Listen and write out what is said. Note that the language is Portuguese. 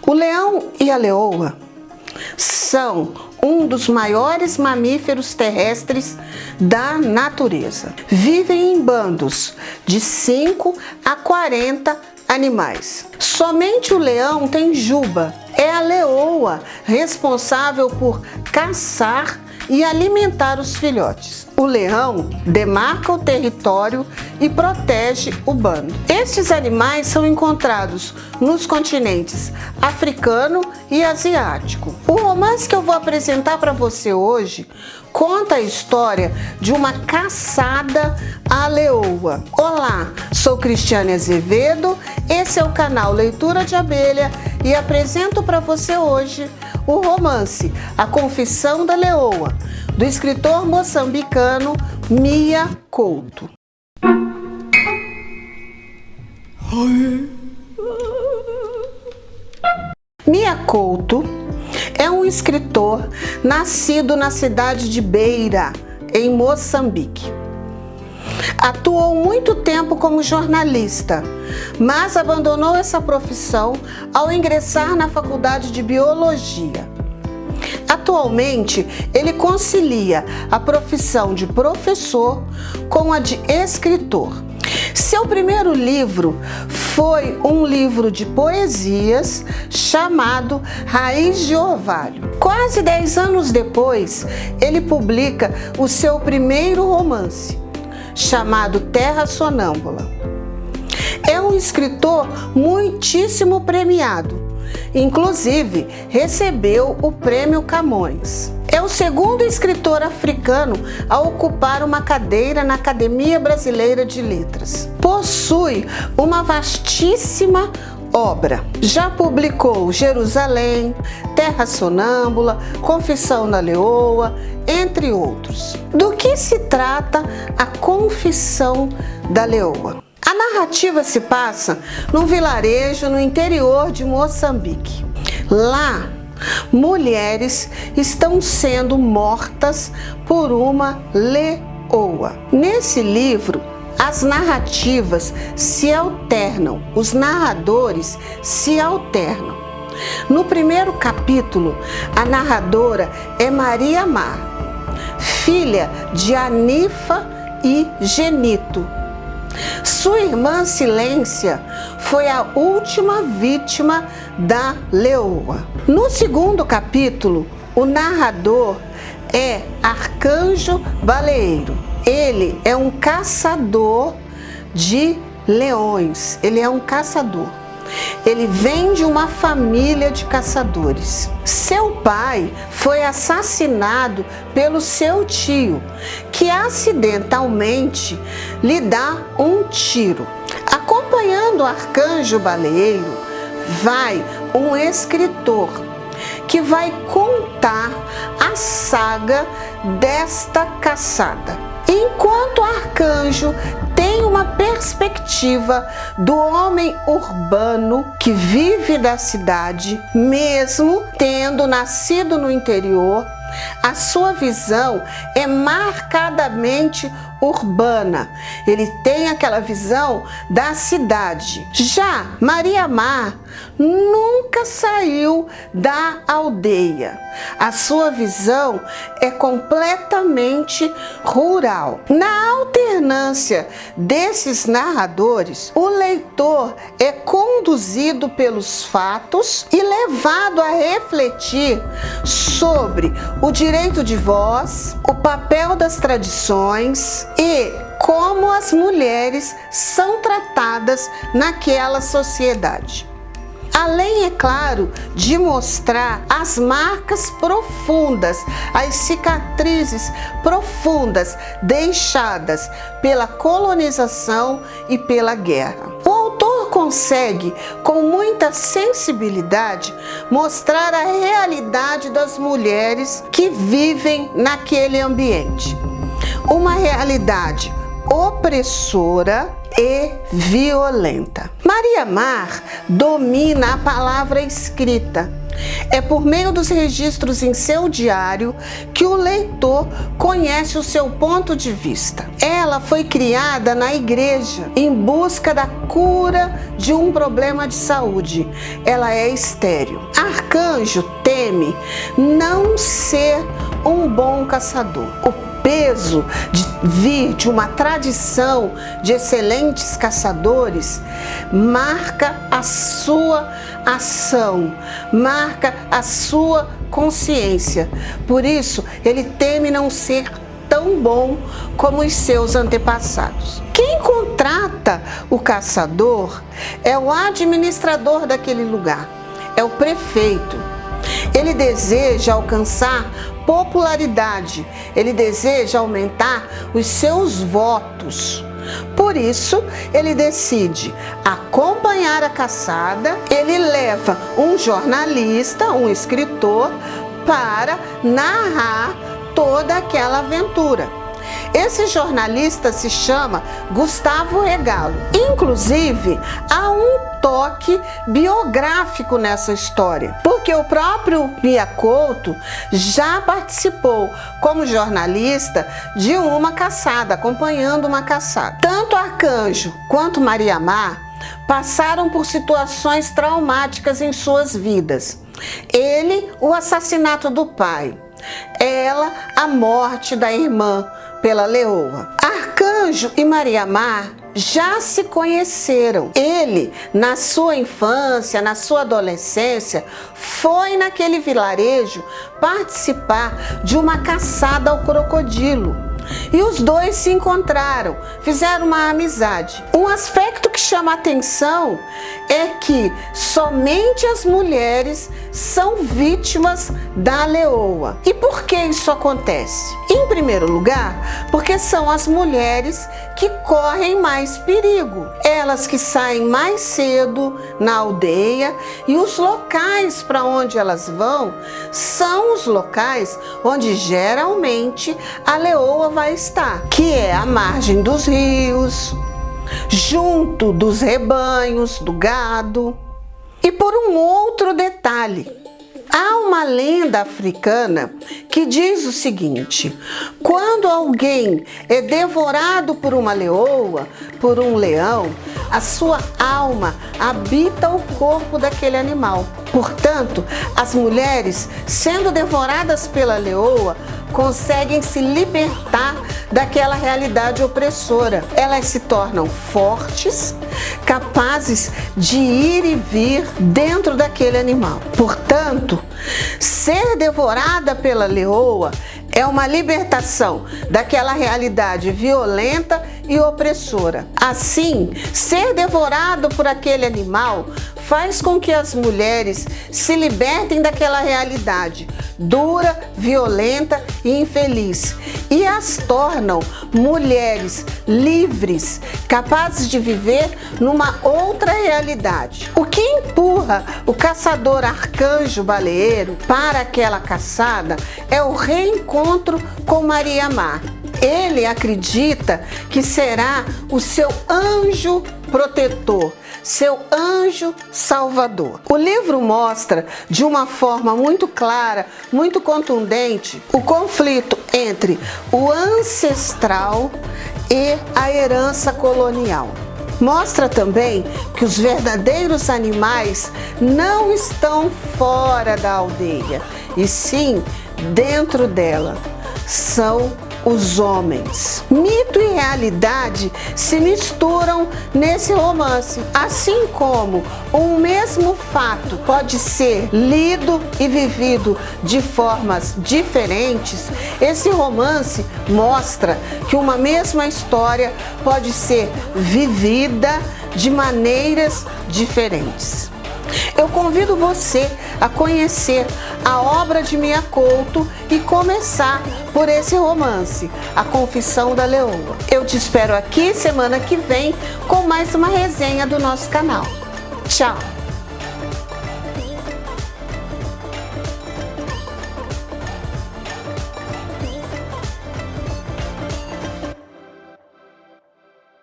O leão e a leoa são um dos maiores mamíferos terrestres da natureza. Vivem em bandos de 5 a 40 animais. Somente o leão tem juba. É a leoa responsável por caçar e alimentar os filhotes. O leão demarca o território e protege o bando. Estes animais são encontrados nos continentes africano e asiático. O romance que eu vou apresentar para você hoje conta a história de uma caçada à leoa. Olá, sou Cristiane Azevedo, esse é o canal Leitura de Abelha e apresento para você hoje o romance A Confissão da Leoa, do escritor moçambicano Mia Couto. Mia Couto é um escritor nascido na cidade de Beira, em Moçambique. Atuou muito tempo como jornalista, mas abandonou essa profissão ao ingressar na faculdade de biologia. Atualmente, ele concilia a profissão de professor com a de escritor. Seu primeiro livro foi um livro de poesias chamado Raiz de Orvalho. Quase 10 anos depois, ele publica o seu primeiro romance, chamado Terra Sonâmbula. É um escritor muitíssimo premiado. Inclusive, recebeu o Prêmio Camões. É o segundo escritor africano a ocupar uma cadeira na Academia Brasileira de Letras. Possui uma vastíssima obra. Já publicou Jerusalém, Terra Sonâmbula, Confissão da Leoa, entre outros. Do que se trata a Confissão da Leoa? A narrativa se passa num vilarejo no interior de Moçambique. Lá, mulheres estão sendo mortas por uma leoa. Nesse livro, as narrativas se alternam, os narradores se alternam. No primeiro capítulo, a narradora é Maria Mar, filha de Anifa e Genito. Sua irmã Silência foi a última vítima da leoa. No segundo capítulo, o narrador é Arcanjo Baleeiro. Ele é um caçador de leões. Ele é um caçador. Ele vem de uma família de caçadores. Seu pai foi assassinado pelo seu tio, que acidentalmente lhe dá um tiro. Acompanhando o Arcanjo Baleeiro, vai um escritor que vai contar a saga desta caçada. Enquanto o arcanjo tem uma perspectiva do homem urbano que vive da cidade, mesmo tendo nascido no interior, a sua visão é marcadamente urbana. Ele tem aquela visão da cidade. Já Maria Mar nunca saiu da aldeia. A sua visão é completamente rural. Na alternância desses narradores, o leitor é conduzido pelos fatos e levado a refletir sobre o direito de voz, o papel das tradições e como as mulheres são tratadas naquela sociedade. Além, é claro, de mostrar as marcas profundas, as cicatrizes profundas deixadas pela colonização e pela guerra. O autor consegue, com muita sensibilidade, mostrar a realidade das mulheres que vivem naquele ambiente. Uma realidade opressora e violenta. Maria Mar domina a palavra escrita, É por meio dos registros em seu diário que o leitor conhece o seu ponto de vista. Ela foi criada na igreja em busca da cura de um problema de saúde. Ela é estéril. Arcanjo teme não ser um bom caçador. O peso de vir de uma tradição de excelentes caçadores marca a sua ação, marca a sua consciência. Por isso, ele teme não ser tão bom como os seus antepassados. Quem contrata o caçador é o administrador daquele lugar, é o prefeito. Ele deseja alcançar popularidade, ele deseja aumentar os seus votos. Por isso, ele decide acompanhar a caçada, ele leva um jornalista, um escritor, para narrar toda aquela aventura. Esse jornalista se chama Gustavo Regalo. Inclusive, há um toque biográfico nessa história, porque o próprio Mia Couto já participou como jornalista de uma caçada, acompanhando uma caçada. Tanto Arcanjo quanto Maria Mar passaram por situações traumáticas em suas vidas. Ele, o assassinato do pai. Ela, a morte da irmã pela leoa. Arcanjo e Maria Mar já se conheceram. Ele, na sua infância, na sua adolescência, foi naquele vilarejo participar de uma caçada ao crocodilo. E os dois se encontraram, fizeram uma amizade. Um aspecto que chama a atenção é que somente as mulheres são vítimas da leoa. E por que isso acontece? Em primeiro lugar, porque são as mulheres que correm mais perigo. Elas que saem mais cedo na aldeia, e os locais para onde elas vão são os locais onde geralmente a leoa vai estar, que é a margem dos rios, junto dos rebanhos, do gado. E por um outro detalhe, há uma lenda africana que diz o seguinte: quando alguém é devorado por uma leoa, por um leão, a sua alma habita o corpo daquele animal. Portanto, as mulheres, sendo devoradas pela leoa, conseguem se libertar daquela realidade opressora. Elas se tornam fortes, capazes de ir e vir dentro daquele animal. Portanto, ser devorada pela leoa é uma libertação daquela realidade violenta e opressora. Assim, ser devorado por aquele animal faz com que as mulheres se libertem daquela realidade dura, violenta e infeliz, e as tornam mulheres livres, capazes de viver numa outra realidade. O que empurra o caçador arcanjo baleeiro para aquela caçada é o reencontro com Maria Mar. Ele acredita que será o seu anjo protetor, seu anjo salvador. O livro mostra de uma forma muito clara, muito contundente, o conflito entre o ancestral e a herança colonial. Mostra também que os verdadeiros animais não estão fora da aldeia, e sim dentro dela. São os homens. Mito e realidade se misturam nesse romance, assim como um mesmo fato pode ser lido e vivido de formas diferentes. Esse romance mostra que uma mesma história pode ser vivida de maneiras diferentes. Eu convido você a conhecer a obra de Mia Couto e começar por esse romance, A Confissão da Leoa. Eu te espero aqui semana que vem com mais uma resenha do nosso canal. Tchau!